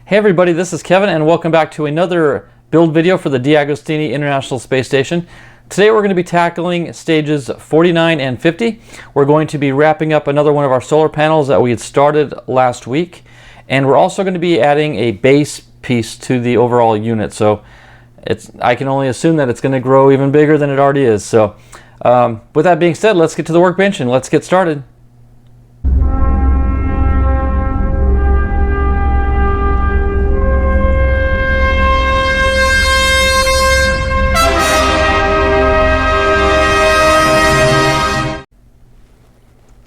Hey everybody, this is Kevin and welcome back to another build video for the DeAgostini International Space Station. Today we're going to be tackling stages 49 and 50. We're going to be wrapping up another one of our solar panels that we had started last week, and we're also going to be adding a base piece to the overall unit. So I can only assume that it's going to grow even bigger than it already is. So with that being said, let's get to the workbench and let's get started.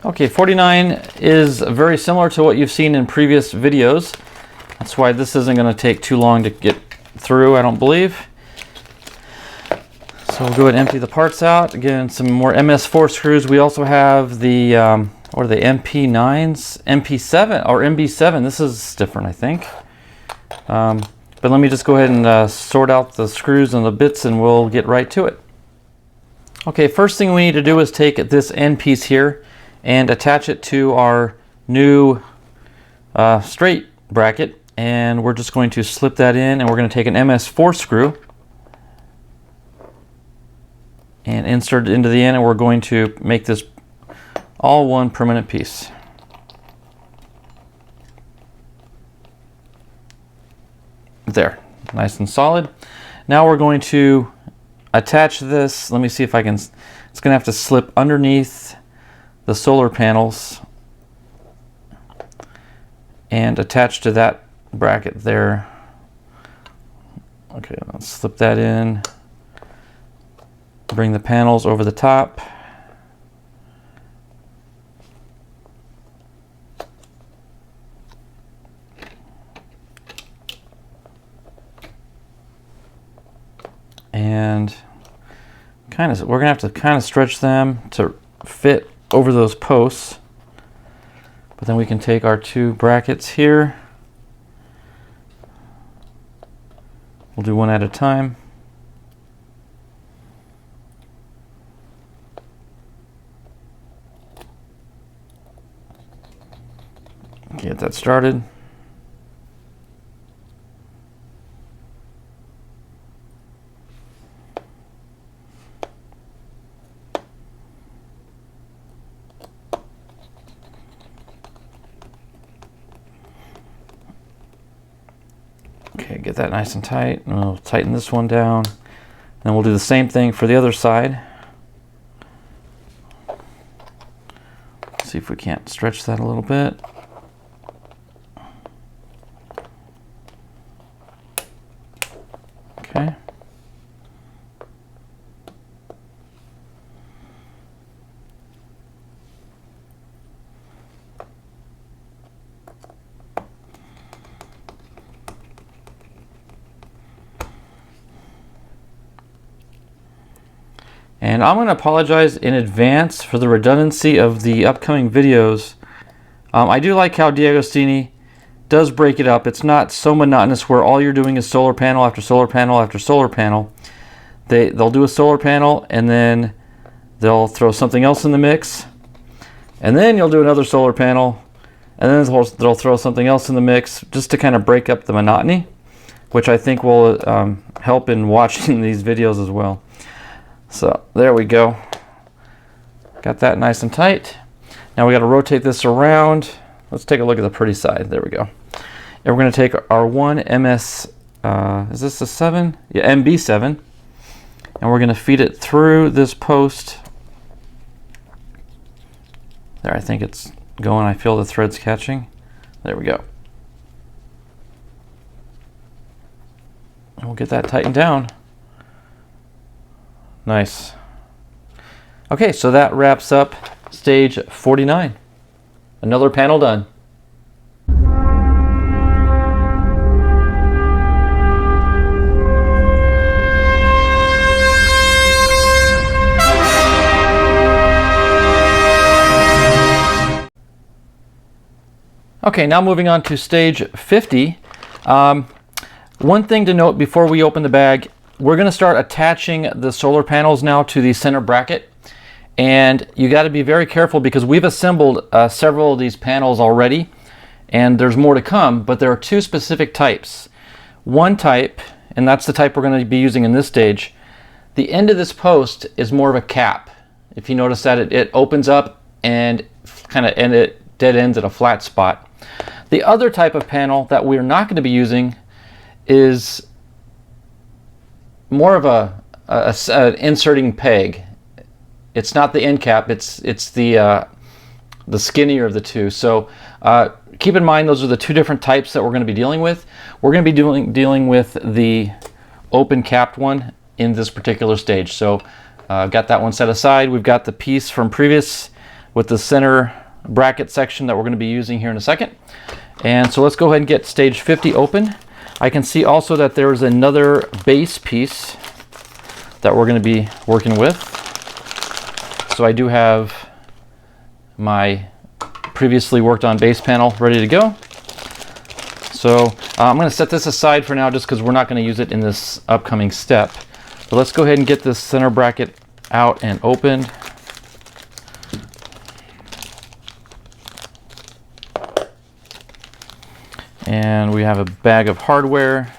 Okay, 49 is very similar to what you've seen in previous videos. That's why this isn't going to take too long to get through, I don't believe. So we'll go ahead and empty the parts out. Again, some more MS4 screws. We also have the, what are they, MP9s? MP7 or MB7. This is different, I think. But let me just go ahead and sort out the screws and the bits and we'll get right to it. Okay, first thing we need to do is take this end piece here and attach it to our new straight bracket, and we're just going to slip that in, and we're going to take an MS4 screw and insert it into the end, and we're going to make this all one permanent piece. There, nice and solid. Now we're going to attach this. Let me see if I can. It's going to have to slip underneath the solar panels and attach to that bracket there. Okay, let's slip that in, bring the panels over the top, and we're gonna have to kind of stretch them to fit over those posts, but then we can take our two brackets here. We'll do one at a time. Get that started. Okay, get that nice and tight. And we'll tighten this one down. Then we'll do the same thing for the other side. See if we can't stretch that a little bit. Okay. And I'm going to apologize in advance for the redundancy of the upcoming videos. I do like how DeAgostini does break it up. It's not so monotonous where all you're doing is solar panel after solar panel after solar panel. They'll do a solar panel and then they'll throw something else in the mix. And then you'll do another solar panel and then they'll throw something else in the mix just to kind of break up the monotony, which I think will help in watching these videos as well. So there we go. Got that nice and tight. Now we got to rotate this around. Let's take a look at the pretty side. There we go. And we're going to take our one MS, is this a 7? Yeah, MB7. And we're going to feed it through this post. There, I think it's going. I feel the threads catching. There we go. And we'll get that tightened down. Nice. Okay, so that wraps up stage 49. Another panel done. Okay, now moving on to stage 50. One thing to note before we open the bag, we're going to start attaching the solar panels now to the center bracket. And you got to be very careful because we've assembled several of these panels already. and there's more to come, but there are two specific types. One type, and that's the type we're going to be using in this stage, the end of this post is more of a cap. If you notice that it opens up and it dead ends at a flat spot. The other type of panel that we're not going to be using is more of an inserting peg. It's not the end cap, it's the skinnier of the two. So keep in mind those are the two different types that we're going to be dealing with. We're going to be dealing with the open capped one in this particular stage. So got that one set aside. We've got the piece from previous with the center bracket section that we're going to be using here in a second. And so let's go ahead and get stage 50 open. I can see also that there's another base piece that we're going to be working with. So I do have my previously worked on base panel ready to go. So I'm going to set this aside for now just because we're not going to use it in this upcoming step. But let's go ahead and get this center bracket out and opened. And we have a bag of hardware.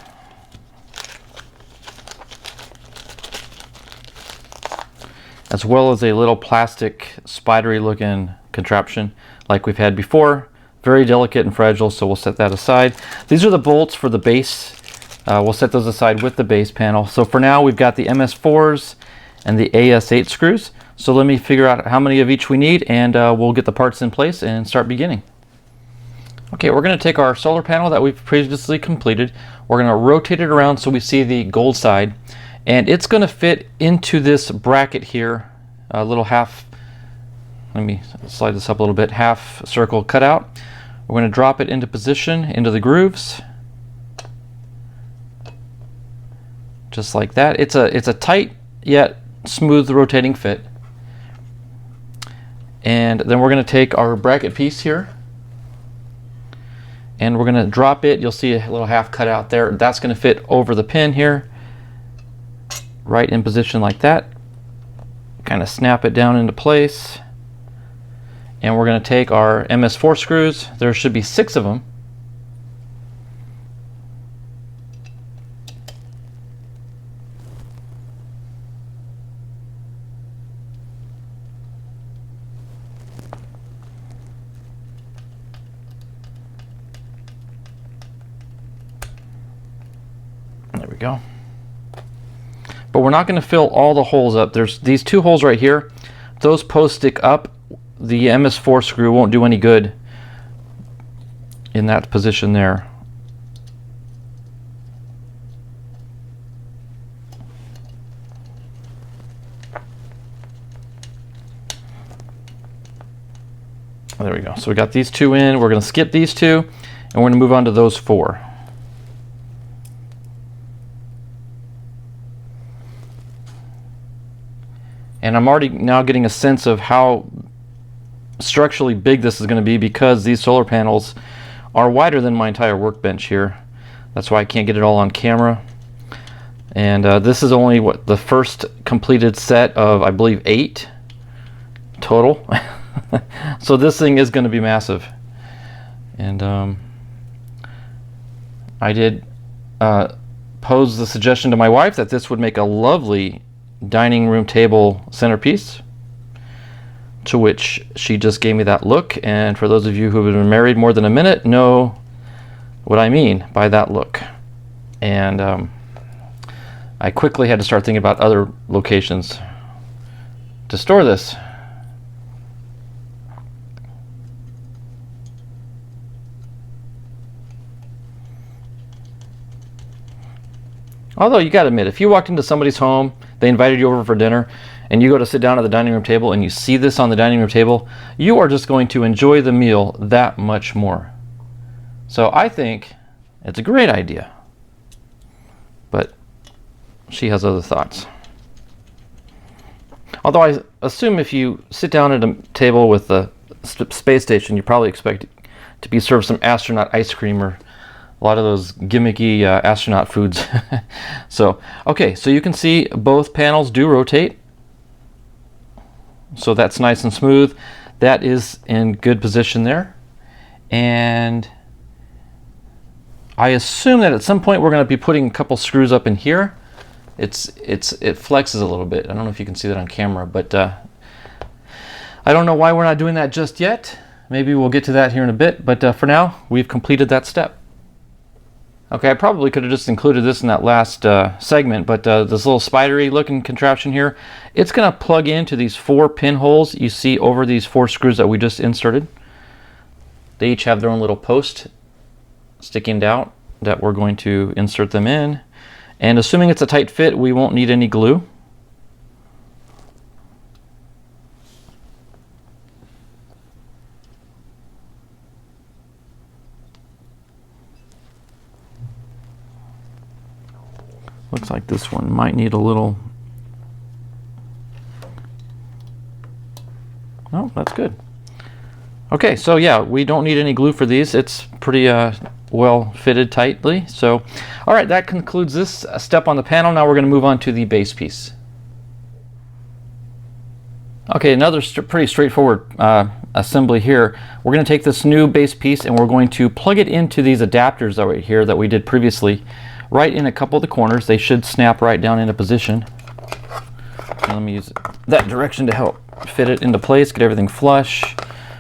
As well as a little plastic spidery looking contraption like we've had before. Very delicate and fragile, so we'll set that aside. These are the bolts for the base. We'll set those aside with the base panel. So for now we've got the MS4s and the AS8 screws. So let me figure out how many of each we need, and we'll get the parts in place and start beginning. Okay, we're going to take our solar panel that we've previously completed. We're going to rotate it around so we see the gold side, and it's going to fit into this bracket here, a little half, let me slide this up a little bit, half circle cutout. We're going to drop it into position, into the grooves, just like that. It's a tight yet smooth rotating fit. And then we're going to take our bracket piece here, and we're going to drop it. You'll see a little half cut out there. That's going to fit over the pin here, right in position like that. Kind of snap it down into place. And we're going to take our MS4 screws. There should be 6 of them. There we go. But we're not going to fill all the holes up. There's these 2 holes right here. Those posts stick up. The MS4 screw won't do any good in that position there. There we go. So we got these 2 in. We're going to skip these 2, and we're going to move on to those 4. And I'm already now getting a sense of how structurally big this is going to be, because these solar panels are wider than my entire workbench here. That's why I can't get it all on camera. And this is only what the first completed set of, I believe, 8 total. So this thing is going to be massive. And I did pose the suggestion to my wife that this would make a lovely dining room table centerpiece, to which she just gave me that look. And for those of you who have been married more than a minute know what I mean by that look. And I quickly had to start thinking about other locations to store this. Although you gotta admit, if you walked into somebody's home, they invited you over for dinner, and you go to sit down at the dining room table and you see this on the dining room table, you are just going to enjoy the meal that much more. So I think it's a great idea. But she has other thoughts. Although I assume if you sit down at a table with the space station, you probably expect to be served some astronaut ice cream or a lot of those gimmicky astronaut foods. So, okay, so you can see both panels do rotate. So that's nice and smooth. That is in good position there. And I assume that at some point we're going to be putting a couple screws up in here. It flexes a little bit. I don't know if you can see that on camera, but I don't know why we're not doing that just yet. Maybe we'll get to that here in a bit, but for now, we've completed that step. Okay, I probably could have just included this in that last segment, but this little spidery looking contraption here, it's going to plug into these 4 pinholes you see over these 4 screws that we just inserted. They each have their own little post sticking out that we're going to insert them in. And assuming it's a tight fit, we won't need any glue. Looks like this one might need a little... Oh, that's good. Okay, so yeah, we don't need any glue for these. It's pretty well fitted tightly. So, all right, that concludes this step on the panel. Now we're going to move on to the base piece. Okay, another pretty straightforward assembly here. We're going to take this new base piece and we're going to plug it into these adapters that right here that we did previously. Right in a couple of the corners. They should snap right down into position. And let me use that direction to help fit it into place, get everything flush.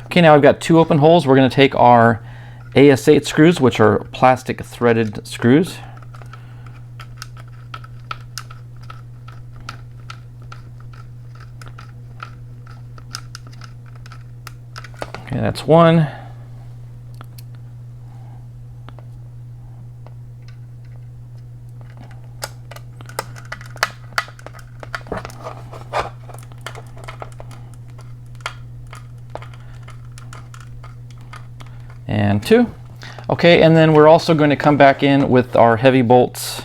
Okay, now I've got 2 open holes. We're going to take our AS8 screws, which are plastic threaded screws. Okay, that's one. And 2. Okay, and then we're also going to come back in with our heavy bolts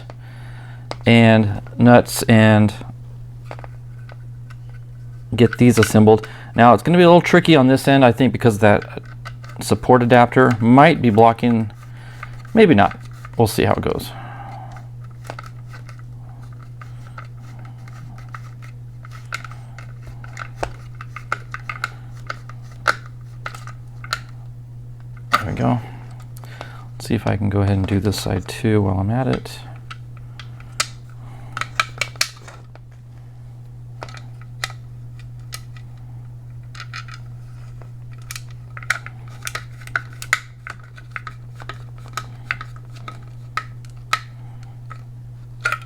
and nuts and get these assembled. Now it's going to be a little tricky on this end, I think, because that support adapter might be blocking, maybe not. We'll see how it goes. There we go. Let's see if I can go ahead and do this side too while I'm at it.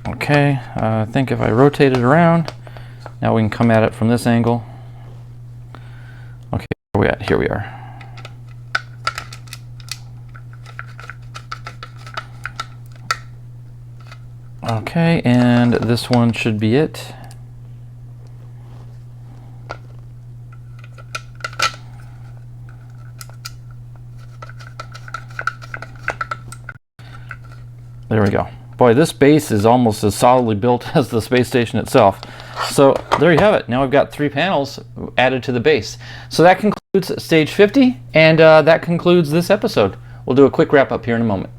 Okay, I think if I rotate it around, now we can come at it from this angle. Okay, where are we at? Here we are. Okay, and this one should be it. There we go. Boy, this base is almost as solidly built as the space station itself. So there you have it. Now we've got 3 panels added to the base. So that concludes stage 50, and that concludes this episode. We'll do a quick wrap up here in a moment.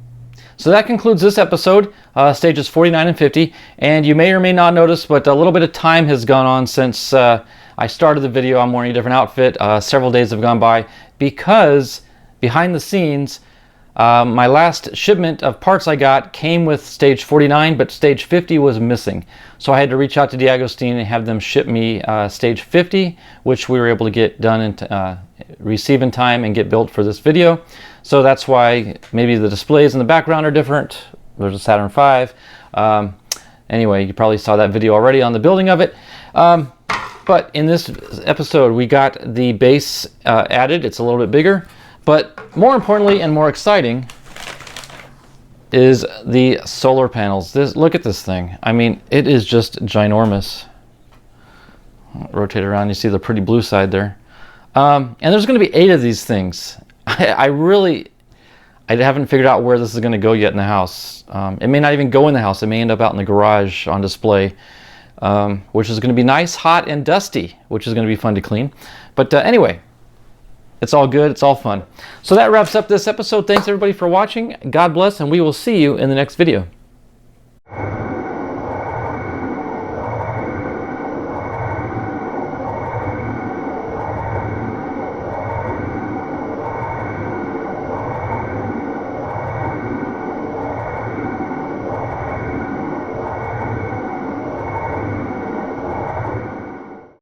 So that concludes this episode, stages 49 and 50, and you may or may not notice, but a little bit of time has gone on since I started the video. I'm wearing a different outfit. Several days have gone by because behind the scenes, my last shipment of parts I got came with stage 49, but stage 50 was missing. So I had to reach out to DeAgostini and have them ship me stage 50, which we were able to get done and receive in time and get built for this video. So that's why maybe the displays in the background are different. There's a Saturn V. Anyway, you probably saw that video already on the building of it. But in this episode, we got the base added. It's a little bit bigger. But more importantly and more exciting is the solar panels. Look at this thing. I mean, it is just ginormous. Rotate around, you see the pretty blue side there. And there's going to be 8 of these things. I haven't figured out where this is going to go yet in the house. It may not even go in the house. It may end up out in the garage on display, which is going to be nice, hot, and dusty, which is going to be fun to clean. But anyway, it's all good. It's all fun. So that wraps up this episode. Thanks everybody for watching. God bless, and we will see you in the next video.